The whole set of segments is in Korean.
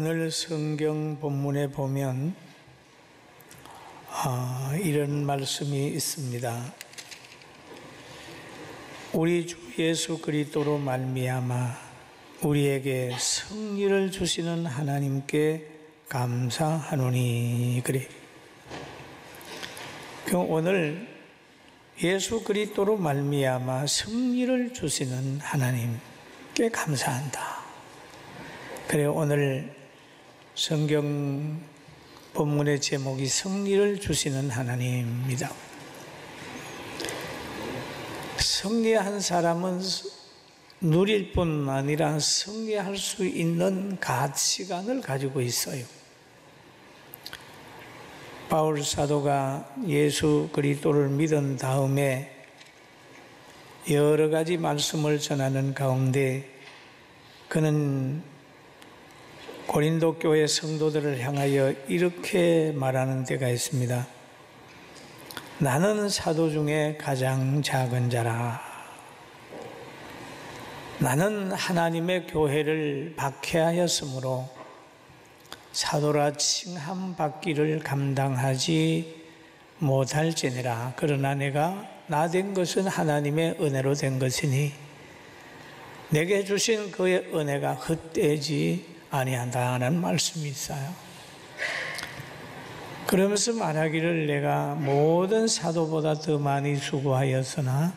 오늘 성경 본문에 보면 이런 말씀이 있습니다. 우리 주 예수 그리스도로 말미암아 우리에게 승리를 주시는 하나님께 감사하노니. 그래. 오늘 예수 그리스도로 말미암아 승리를 주시는 하나님께 감사한다. 그래, 오늘 성경 본문의 제목이 승리를 주시는 하나님입니다. 승리한 사람은 누릴 뿐 아니라 승리할 수 있는 가치관을 가지고 있어요. 바울 사도가 예수 그리스도를 믿은 다음에 여러 가지 말씀을 전하는 가운데 그는 고린도 교회 성도들을 향하여 이렇게 말하는 데가 있습니다. 나는 사도 중에 가장 작은 자라. 나는 하나님의 교회를 박해하였으므로 사도라 칭함받기를 감당하지 못할지니라. 그러나 내가 나 된 것은 하나님의 은혜로 된 것이니 내게 주신 그의 은혜가 헛되지 아니한다는 말씀이 있어요. 그러면서 말하기를 내가 모든 사도보다 더 많이 수고하였으나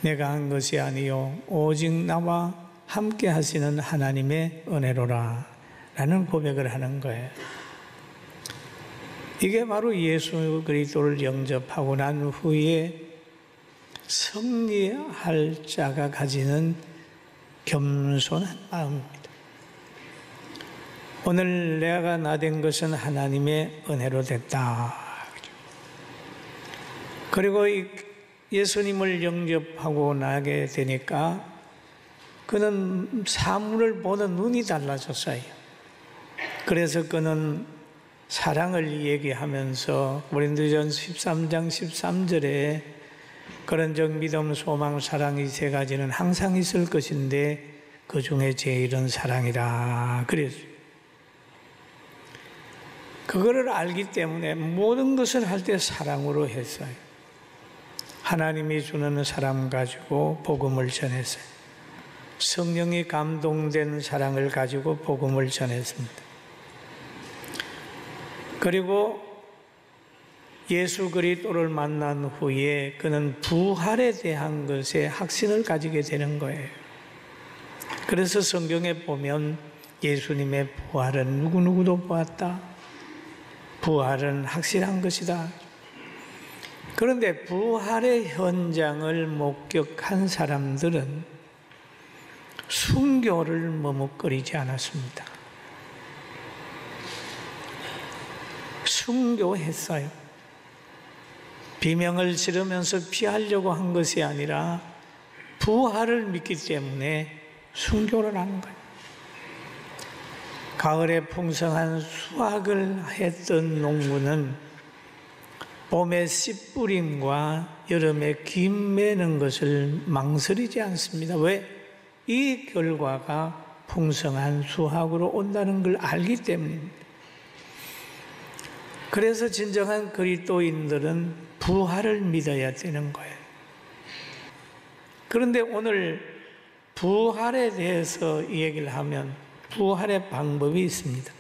내가 한 것이 아니요 오직 나와 함께 하시는 하나님의 은혜로라 라는 고백을 하는 거예요. 이게 바로 예수 그리스도를 영접하고 난 후에 승리할 자가 가지는 겸손한 마음입니다. 오늘 내가 나 된 것은 하나님의 은혜로 됐다. 그리고 예수님을 영접하고 나게 되니까 그는 사물을 보는 눈이 달라졌어요. 그래서 그는 사랑을 얘기하면서 고린도전 13장 13절에 그런 적 믿음, 소망, 사랑 이 세 가지는 항상 있을 것인데 그 중에 제일은 사랑이라 그랬어요. 그거를 알기 때문에 모든 것을 할 때 사랑으로 했어요. 하나님이 주는 사랑 가지고 복음을 전했어요. 성령이 감동된 사랑을 가지고 복음을 전했습니다. 그리고 예수 그리스도를 만난 후에 그는 부활에 대한 것에 확신을 가지게 되는 거예요. 그래서 성경에 보면 예수님의 부활은 누구누구도 보았다. 부활은 확실한 것이다. 그런데 부활의 현장을 목격한 사람들은 순교를 머뭇거리지 않았습니다. 순교했어요. 비명을 지르면서 피하려고 한 것이 아니라 부활을 믿기 때문에 순교를 한 거예요. 가을에 풍성한 수확을 했던 농부는 봄에 씨 뿌림과 여름에 김 매는 것을 망설이지 않습니다. 왜? 이 결과가 풍성한 수확으로 온다는 걸 알기 때문입니다. 그래서 진정한 그리스도인들은 부활을 믿어야 되는 거예요. 그런데 오늘 부활에 대해서 이 얘기를 하면 부활의 방법이 있습니다.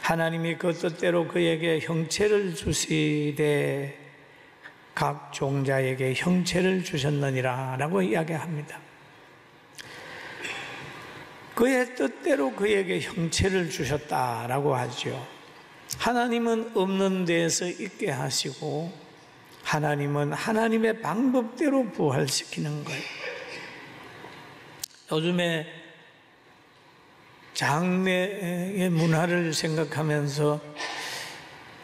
하나님이 그 뜻대로 그에게 형체를 주시되 각 종자에게 형체를 주셨느니라 라고 이야기합니다. 그의 뜻대로 그에게 형체를 주셨다라고 하죠. 하나님은 없는 데에서 있게 하시고 하나님은 하나님의 방법대로 부활시키는 거예요. 요즘에 장례의 문화를 생각하면서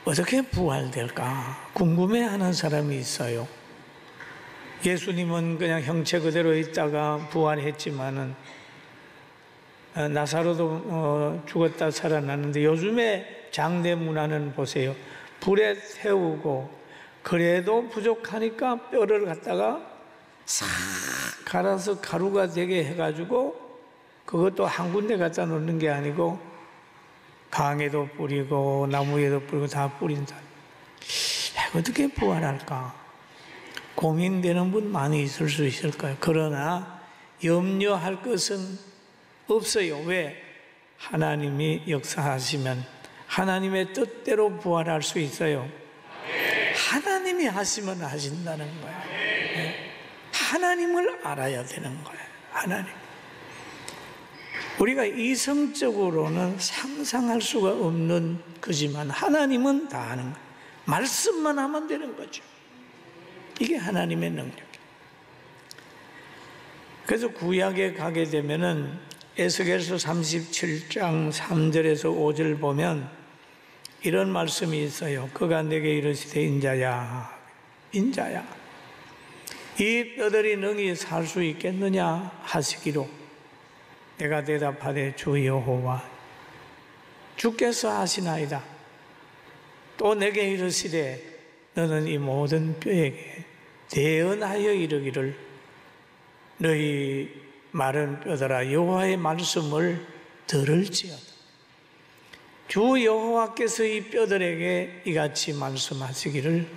어떻게 부활될까 궁금해하는 사람이 있어요. 예수님은 그냥 형체 그대로 있다가 부활했지만은 나사로도 죽었다 살아났는데 요즘에 장례 문화는 보세요. 불에 태우고 그래도 부족하니까 뼈를 갖다가 싹 갈아서 가루가 되게 해가지고 그것도 한 군데 갖다 놓는 게 아니고 강에도 뿌리고 나무에도 뿌리고 다 뿌린다. 어떻게 부활할까? 고민되는 분 많이 있을 수 있을 거예요. 그러나 염려할 것은 없어요. 왜? 하나님이 역사하시면 하나님의 뜻대로 부활할 수 있어요. 하나님이 하시면 하신다는 거예요. 하나님을 알아야 되는 거예요. 하나님. 우리가 이성적으로는 상상할 수가 없는 거지만 하나님은 다 아는 거예요. 말씀만 하면 되는 거죠. 이게 하나님의 능력이에요. 그래서 구약에 가게 되면은 에스겔서 37장 3절에서 5절 보면 이런 말씀이 있어요. 그가 내게 이르시되 인자야, 인자야, 이 뼈들이 능히 살 수 있겠느냐 하시기로 내가 대답하되 주 여호와 주께서 하시나이다. 또 내게 이르시되 너는 이 모든 뼈에게 대언하여 이르기를 너희 마른 뼈들아 여호와의 말씀을 들을지어다. 주 여호와께서 이 뼈들에게 이같이 말씀하시기를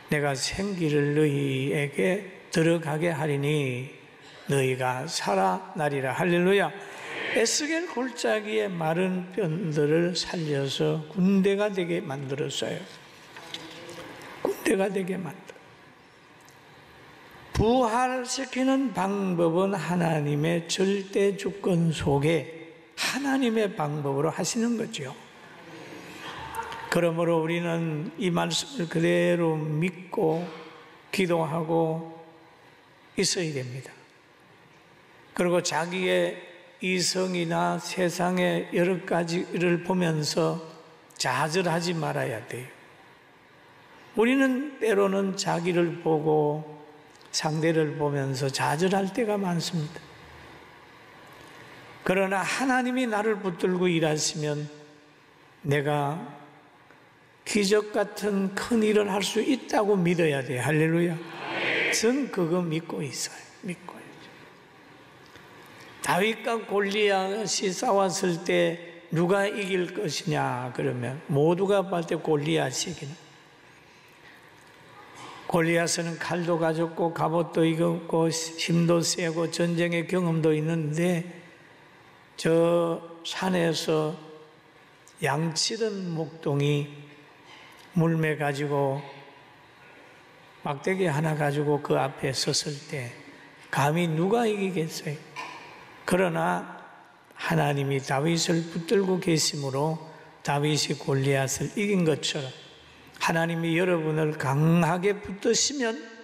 내가 생기를 너희에게 들어가게 하리니 너희가 살아나리라. 할렐루야. 에스겔 골짜기에 마른 뼈들을 살려서 군대가 되게 만들었어요. 군대가 되게 만들었어요. 부활시키는 방법은 하나님의 절대 주권 속에 하나님의 방법으로 하시는 거죠. 그러므로 우리는 이 말씀을 그대로 믿고 기도하고 있어야 됩니다. 그리고 자기의 이성이나 세상의 여러 가지를 보면서 좌절하지 말아야 돼요. 우리는 때로는 자기를 보고 상대를 보면서 좌절할 때가 많습니다. 그러나 하나님이 나를 붙들고 일하시면 내가 기적 같은 큰 일을 할 수 있다고 믿어야 돼요. 할렐루야. 전 그거 믿고 있어요. 믿고 있어요. 다윗과 골리앗이 싸웠을 때 누가 이길 것이냐 그러면 모두가 볼 때 골리앗이 이기는. 골리앗은 칼도 가졌고 갑옷도 입었고 힘도 세고 전쟁의 경험도 있는데 저 산에서 양치던 목동이 물매 가지고 막대기 하나 가지고 그 앞에 섰을 때 감히 누가 이기겠어요? 그러나 하나님이 다윗을 붙들고 계심으로 다윗이 골리앗을 이긴 것처럼 하나님이 여러분을 강하게 붙드시면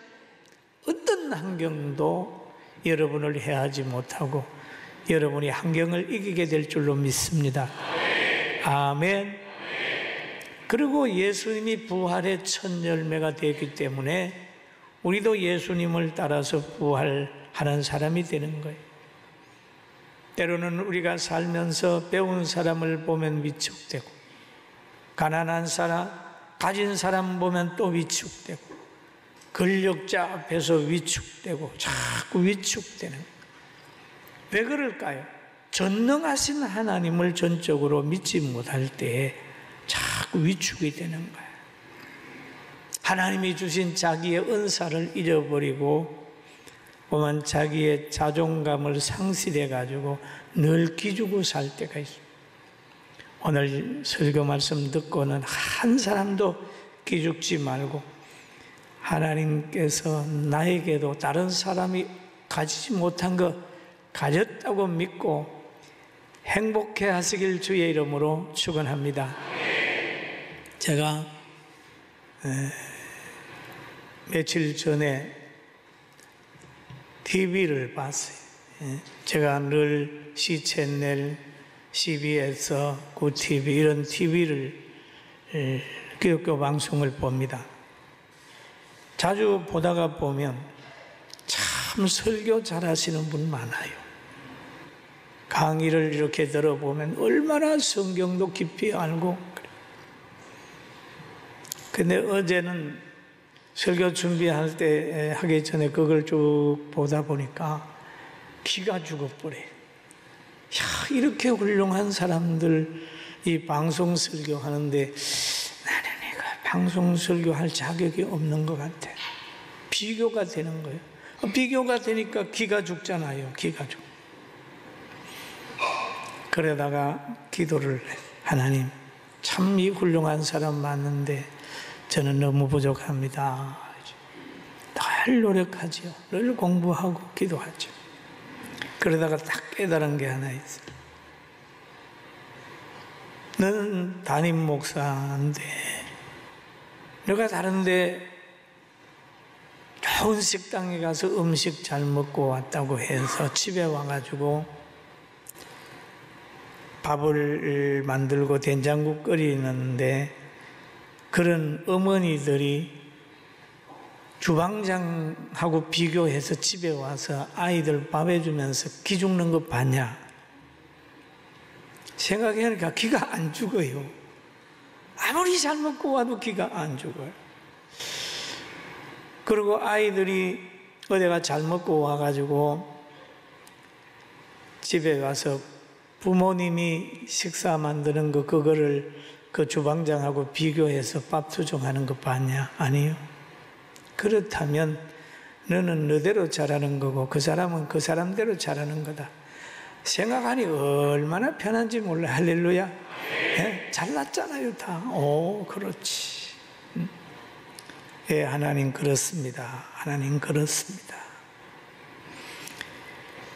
어떤 환경도 여러분을 해하지 못하고 여러분이 환경을 이기게 될 줄로 믿습니다. 아멘. 그리고 예수님이 부활의 첫 열매가 되었기 때문에 우리도 예수님을 따라서 부활하는 사람이 되는 거예요. 때로는 우리가 살면서 배운 사람을 보면 위축되고 가난한 사람, 가진 사람 보면 또 위축되고 권력자 앞에서 위축되고 자꾸 위축되는 거예요. 왜 그럴까요? 전능하신 하나님을 전적으로 믿지 못할 때 자꾸 위축이 되는 거예요. 하나님이 주신 자기의 은사를 잃어버리고 보면 자기의 자존감을 상실해 가지고 늘 기죽고 살 때가 있어요. 오늘 설교 말씀 듣고는 한 사람도 기죽지 말고 하나님께서 나에게도 다른 사람이 가지지 못한 거 가졌다고 믿고 행복해 하시길 주의 이름으로 축원합니다. 제가 며칠 전에 TV를 봤어요. 제가 늘 C채널, CBS, 구TV 이런 TV를 기독교 방송을 봅니다. 자주 보다가 보면 참 설교 잘하시는 분 많아요. 강의를 이렇게 들어보면 얼마나 성경도 깊이 알고 그래요. 근데 어제는 설교 준비할 때 하기 전에 그걸 쭉 보다 보니까 기가 죽어버려요. 이렇게 훌륭한 사람들 이 방송 설교 하는데 나는 내가 방송 설교할 자격이 없는 것 같아. 비교가 되는 거예요. 비교가 되니까 기가 죽잖아요. 기가 죽. 그러다가 기도를 해. 하나님, 참 이 훌륭한 사람 맞는데 저는 너무 부족합니다. 늘 노력하죠. 늘 공부하고 기도하죠. 그러다가 딱 깨달은 게 하나 있어요. 너는 담임 목사인데 내가 다른데 좋은 식당에 가서 음식 잘 먹고 왔다고 해서 집에 와가지고 밥을 만들고 된장국 끓이는데 그런 어머니들이 주방장하고 비교해서 집에 와서 아이들 밥 해주면서 기 죽는 거 봤냐? 생각해보니까 기가 안 죽어요. 아무리 잘 먹고 와도 기가 안 죽어요. 그리고 아이들이 어디가 잘 먹고 와가지고 집에 와서 부모님이 식사 만드는 거 그거를 그 주방장하고 비교해서 밥 투정하는 거 봤냐? 아니요. 그렇다면 너는 너대로 잘하는 거고 그 사람은 그 사람대로 잘하는 거다. 생각하니 얼마나 편한지 몰라. 할렐루야. 네? 잘났잖아요 다. 오, 그렇지. 예, 하나님 그렇습니다. 하나님 그렇습니다.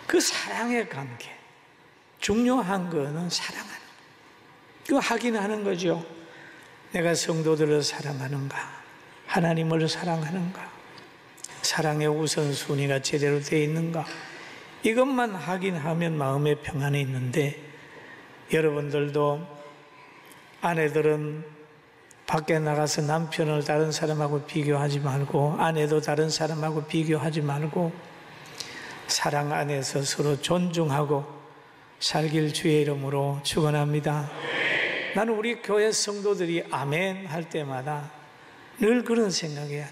그 사랑의 관계, 중요한 거는 사랑하는 거. 이거 확인하는 거죠. 내가 성도들을 사랑하는가, 하나님을 사랑하는가, 사랑의 우선순위가 제대로 되어 있는가, 이것만 확인하면 마음의 평안이 있는데, 여러분들도 아내들은 밖에 나가서 남편을 다른 사람하고 비교하지 말고, 아내도 다른 사람하고 비교하지 말고, 사랑 안에서 서로 존중하고 살길 주의 이름으로 축원합니다. 나는 우리 교회 성도들이 아멘 할 때마다 늘 그런 생각이야.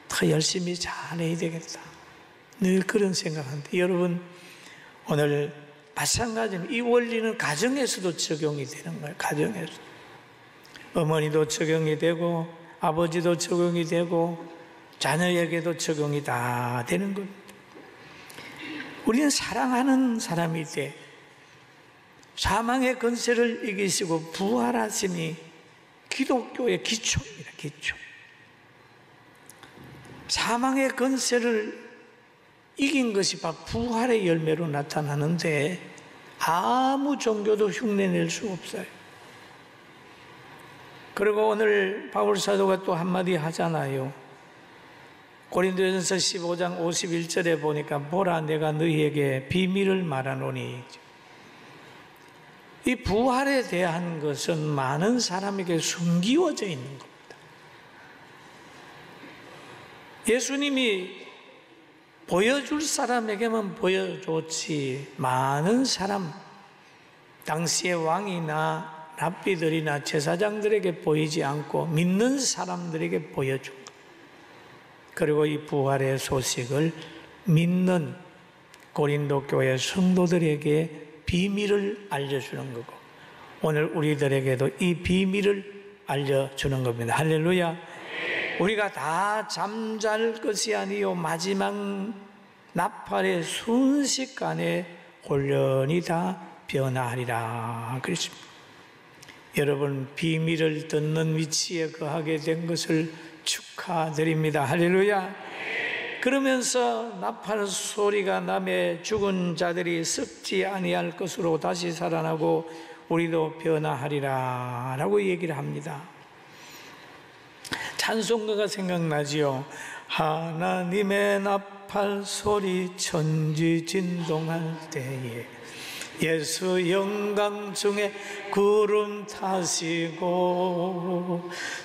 더 열심히 잘해야 되겠다. 늘 그런 생각하는데, 여러분 오늘 마찬가지로 이 원리는 가정에서도 적용이 되는 거예요. 가정에서 어머니도 적용이 되고 아버지도 적용이 되고 자녀에게도 적용이 다 되는 겁니다. 우리는 사랑하는 사람이 돼. 사망의 권세를 이기시고 부활하시니 기독교의 기초입니다. 기초. 사망의 권세를 이긴 것이 바로 부활의 열매로 나타나는데 아무 종교도 흉내낼 수 없어요. 그리고 오늘 바울 사도가 또 한마디 하잖아요. 고린도전서 15장 51절에 보니까 보라 내가 너희에게 비밀을 말하노니, 이 부활에 대한 것은 많은 사람에게 숨기워져 있는 겁니다. 예수님이 보여줄 사람에게만 보여줬지 많은 사람, 당시의 왕이나 랍비들이나 제사장들에게 보이지 않고 믿는 사람들에게 보여준 것. 그리고 이 부활의 소식을 믿는 고린도 교회 성도들에게 비밀을 알려주는 거고, 오늘 우리들에게도 이 비밀을 알려주는 겁니다. 할렐루야. 우리가 다 잠잘 것이 아니요 마지막 나팔의 순식간에 혼련이 다 변화하리라 그랬습니다. 여러분 비밀을 듣는 위치에 거하게 된 것을 축하드립니다. 할렐루야. 그러면서 나팔 소리가 나매 죽은 자들이 썩지 아니할 것으로 다시 살아나고 우리도 변화하리라 라고 얘기를 합니다. 찬송가가 생각나지요. 하나님의 나팔 소리 천지 진동할 때에 예수 영광 중에 구름 타시고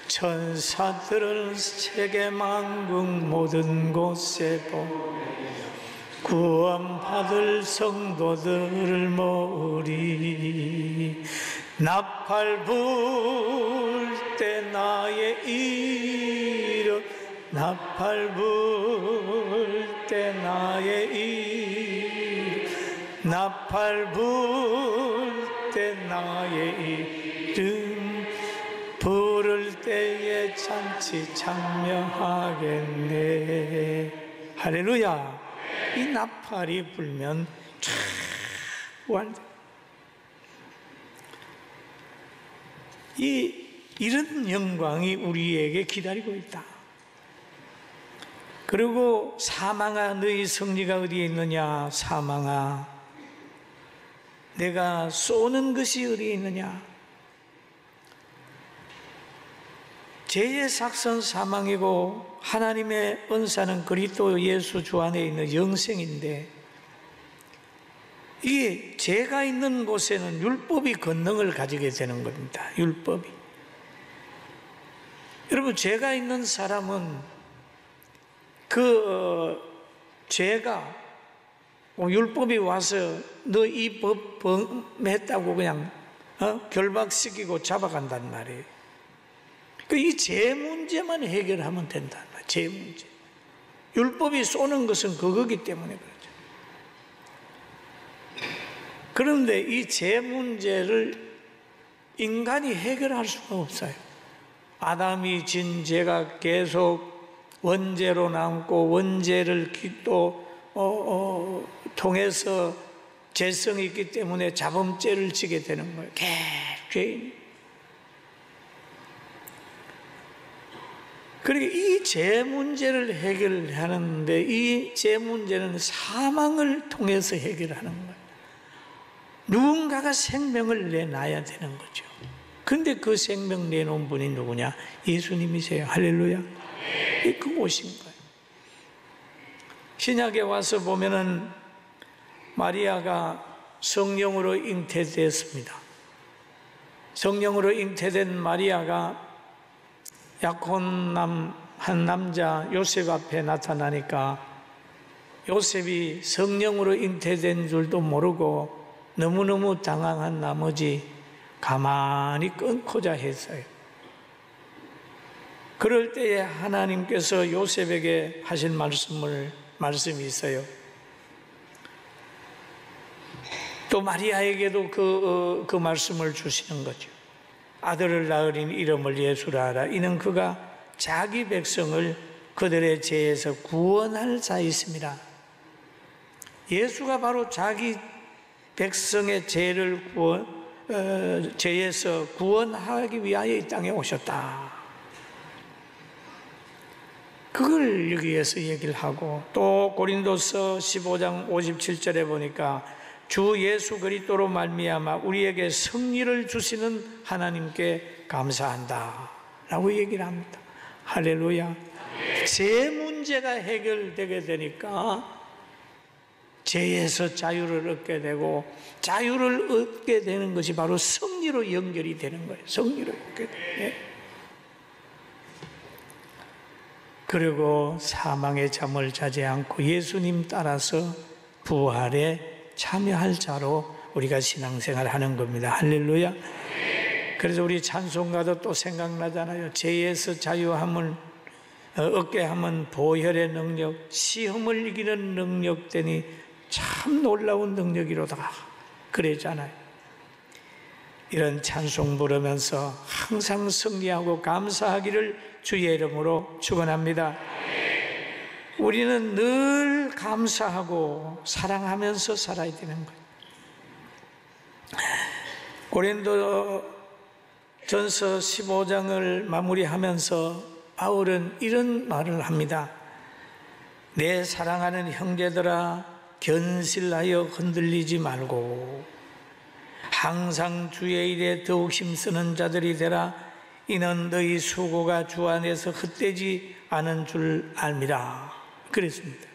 천사들을 세계 만국 모든 곳에 구원받을 성도들을 모으리. 나팔 불 때 나의 이름, 나팔 불 때 나의 이름, 나팔 불 때 나의 이름, 그의 잔치 참여하겠네. 할렐루야. 이 나팔이 불면 쫙 부활돼. 이런 영광이 우리에게 기다리고 있다. 그리고 사망아 너희 승리가 어디에 있느냐. 사망아 내가 쏘는 것이 어디에 있느냐. 죄의 삭선 사망이고 하나님의 은사는 그리스도 예수 주 안에 있는 영생인데, 이게 죄가 있는 곳에는 율법이 권능을 가지게 되는 겁니다. 율법이. 여러분, 죄가 있는 사람은 그 죄가 율법이 와서 너 이 법 범했다고 그냥 결박시키고 잡아간단 말이에요. 이 죄 문제만 해결하면 된단 말이에요. 죄 문제. 율법이 쏘는 것은 그거기 때문에 그렇죠. 그런데 이 죄 문제를 인간이 해결할 수가 없어요. 아담이 진 죄가 계속 원죄로 남고, 원죄를 또 통해서 죄성이 있기 때문에 자범죄를 지게 되는 거예요. 죄인. 그러니까 이 죄 문제를 해결하는데, 이 죄 문제는 사망을 통해서 해결하는 거예요. 누군가가 생명을 내놔야 되는 거죠. 근데 그 생명 내놓은 분이 누구냐? 예수님이세요. 할렐루야. 그곳인 거예요. 신약에 와서 보면은 마리아가 성령으로 잉태되었습니다. 성령으로 잉태된 마리아가 약혼 한 남자 요셉 앞에 나타나니까 요셉이 성령으로 잉태된 줄도 모르고 너무너무 당황한 나머지 가만히 끊고자 했어요. 그럴 때에 하나님께서 요셉에게 하신 말씀이 있어요. 또 마리아에게도 그 말씀을 주시는 거죠. 아들을 낳으린 이름을 예수라 하라. 이는 그가 자기 백성을 그들의 죄에서 구원할 자이심이라. 예수가 바로 자기 백성의 죄에서 구원하기 위하여 이 땅에 오셨다. 그걸 여기에서 얘기를 하고, 또 고린도서 15장 57절에 보니까 주 예수 그리스도로 말미암아 우리에게 승리를 주시는 하나님께 감사한다 라고 얘기를 합니다. 할렐루야. 죄 문제가 해결되게 되니까 죄에서 자유를 얻게 되고, 자유를 얻게 되는 것이 바로 승리로 연결이 되는 거예요. 승리로 얻게 돼요. 그리고 사망의 잠을 자지 않고 예수님 따라서 부활에 참여할 자로 우리가 신앙생활을 하는 겁니다. 할렐루야. 그래서 우리 찬송가도 또 생각나잖아요. 죄에서 자유함을 얻게 하면 보혈의 능력, 시험을 이기는 능력 되니 참 놀라운 능력이로다 그랬잖아요. 이런 찬송 부르면서 항상 승리하고 감사하기를 주의 이름으로 축원합니다. 우리는 늘 감사하고 사랑하면서 살아야 되는 거예요. 고린도전서 15장을 마무리하면서 바울은 이런 말을 합니다. 내 사랑하는 형제들아, 견실하여 흔들리지 말고 항상 주의 일에 더욱 힘쓰는 자들이 되라. 이는 너희 수고가 주 안에서 헛되지 않은 줄 알미라. 그랬습니다.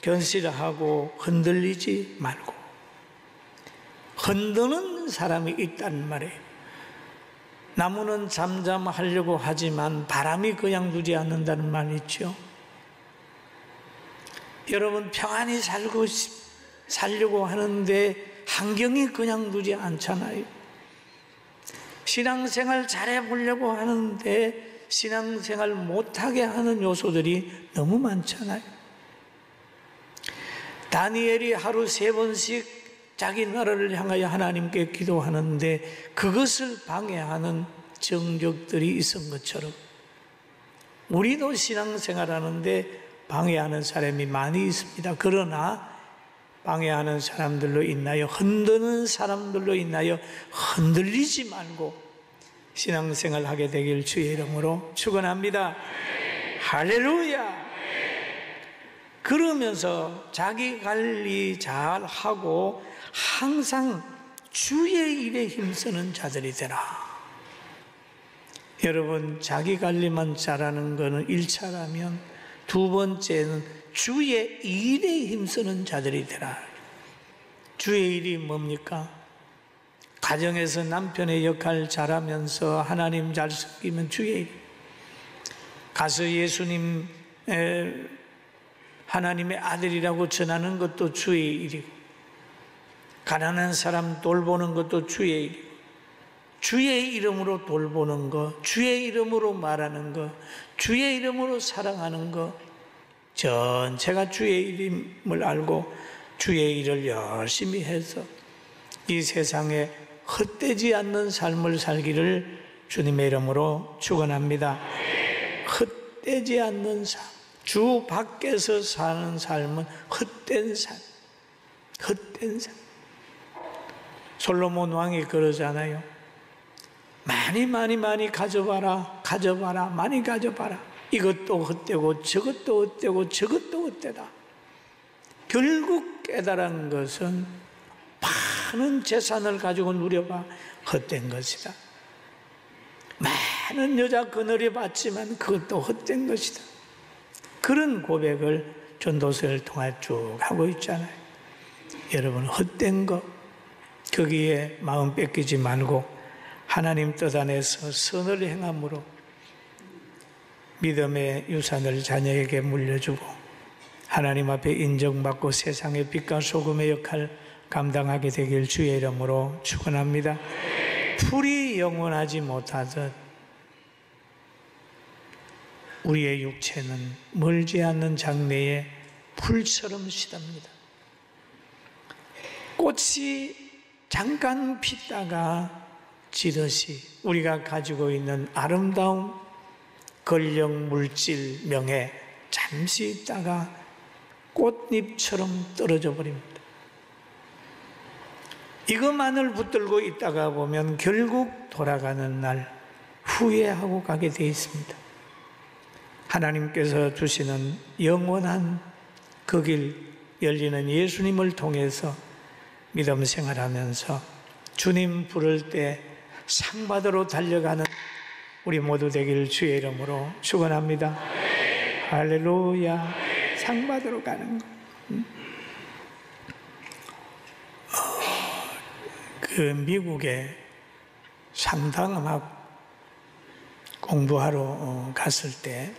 견실하고 흔들리지 말고. 흔드는 사람이 있단 말이에요. 나무는 잠잠하려고 하지만 바람이 그냥 두지 않는다는 말 있죠. 여러분, 평안히 살려고 하는데 환경이 그냥 두지 않잖아요. 신앙생활 잘해보려고 하는데 신앙생활 못하게 하는 요소들이 너무 많잖아요. 다니엘이 하루 3번씩 자기 나라를 향하여 하나님께 기도하는데 그것을 방해하는 정적들이 있은 것처럼 우리도 신앙생활하는데 방해하는 사람이 많이 있습니다. 그러나 방해하는 사람들로 인하여, 흔드는 사람들로 인하여 흔들리지 말고 신앙생활 하게 되길 주의 이름으로 축원합니다. 할렐루야. 그러면서 자기 관리 잘 하고 항상 주의 일에 힘쓰는 자들이 되라. 여러분, 자기 관리만 잘하는 것은 1차라면 두 번째는 주의 일에 힘쓰는 자들이 되라. 주의 일이 뭡니까? 가정에서 남편의 역할 잘하면서 하나님 잘 섬기면 주의 일. 가서 예수님 하나님의 아들이라고 전하는 것도 주의 일이고, 가난한 사람 돌보는 것도 주의 일이고, 주의 이름으로 돌보는 것, 주의 이름으로 말하는 것, 주의 이름으로 사랑하는 것, 전체가 주의 이름을 알고 주의 일을 열심히 해서 이 세상에 헛되지 않는 삶을 살기를 주님의 이름으로 축원합니다. 헛되지 않는 삶, 주 밖에서 사는 삶은 헛된 삶, 헛된 삶. 솔로몬 왕이 그러잖아요. 많이 가져봐라, 많이 가져봐라. 이것도 헛되고 저것도 헛되고 저것도 헛되다. 결국 깨달은 것은 많은 재산을 가지고 누려봐 헛된 것이다. 많은 여자 거느려 봤지만 그것도 헛된 것이다. 그런 고백을 전도서를 통해 쭉 하고 있잖아요. 여러분, 헛된 것, 거기에 마음 뺏기지 말고 하나님 뜻 안에서 선을 행함으로 믿음의 유산을 자녀에게 물려주고 하나님 앞에 인정받고 세상의 빛과 소금의 역할 감당하게 되길 주의 이름으로 축원합니다. 풀이 영원하지 못하듯 우리의 육체는 멀지 않는 장래에 풀처럼 시답니다. 꽃이 잠깐 피다가 지듯이 우리가 가지고 있는 아름다움, 권력, 물질, 명예 잠시 있다가 꽃잎처럼 떨어져 버립니다. 이것만을 붙들고 있다가 보면 결국 돌아가는 날 후회하고 가게 되어 있습니다. 하나님께서 주시는 영원한 그 길 열리는 예수님을 통해서 믿음 생활하면서 주님 부를 때 상 받으러 달려가는 우리 모두 되길 주의 이름으로 축원합니다. 할렐루야. 상 받으러 가는 거. 그 미국에 상당함학 공부하러 갔을 때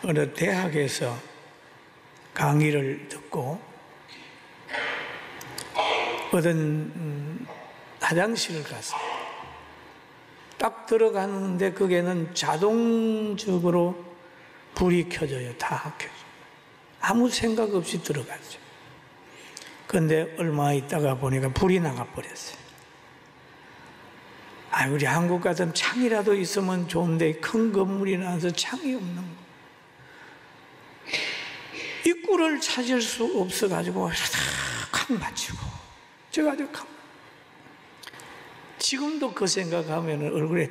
어느 대학에서 강의를 듣고 어떤 화장실을 갔어요. 딱 들어갔는데 거기에는 자동적으로 불이 켜져요. 다 켜져요. 아무 생각 없이 들어갔죠. 그런데 얼마 있다가 보니까 불이 나가버렸어요. 우리 한국 같은 창이라도 있으면 좋은데 큰 건물이 나와서 창이 없는 거. 입구를 찾을 수 없어가지고 쾅 받치고 제가 지금도 그 생각하면 얼굴에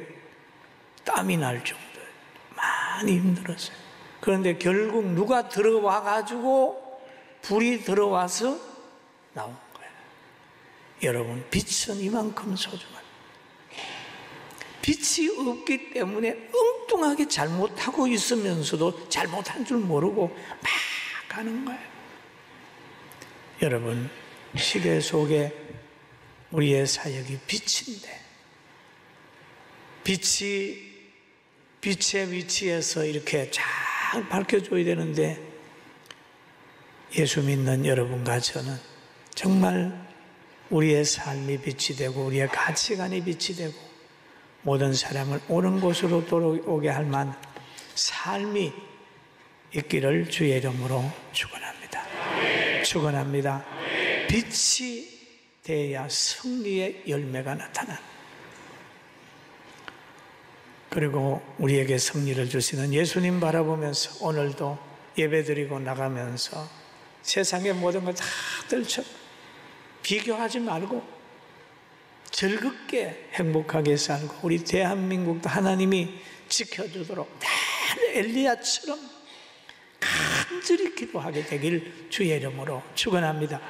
땀이 날 정도예요. 많이 힘들었어요. 그런데 결국 누가 들어와가지고 불이 들어와서 나온 거예요. 여러분, 빛은 이만큼 소중합니다. 빛이 없기 때문에 엉뚱하게 잘못하고 있으면서도 잘못한 줄 모르고 막 가는 거예요. 여러분, 시대 속에 우리의 사역이 빛인데 빛의 위치에서 이렇게 잘 밝혀줘야 되는데 예수 믿는 여러분과 저는 정말 우리의 삶이 빛이 되고 우리의 가치관이 빛이 되고 모든 사람을 옳은 곳으로 돌아오게 할 만한 삶이 있기를 주의 이름으로 축원합니다. 축원합니다. 빛이 돼야 승리의 열매가 나타나. 그리고 우리에게 승리를 주시는 예수님 바라보면서 오늘도 예배드리고 나가면서 세상의 모든 걸 다 떨쳐 비교하지 말고 즐겁게 행복하게 살고 우리 대한민국도 하나님이 지켜주도록 늘 엘리야처럼 간절히 기도하게 되길 주의 이름으로 축원합니다.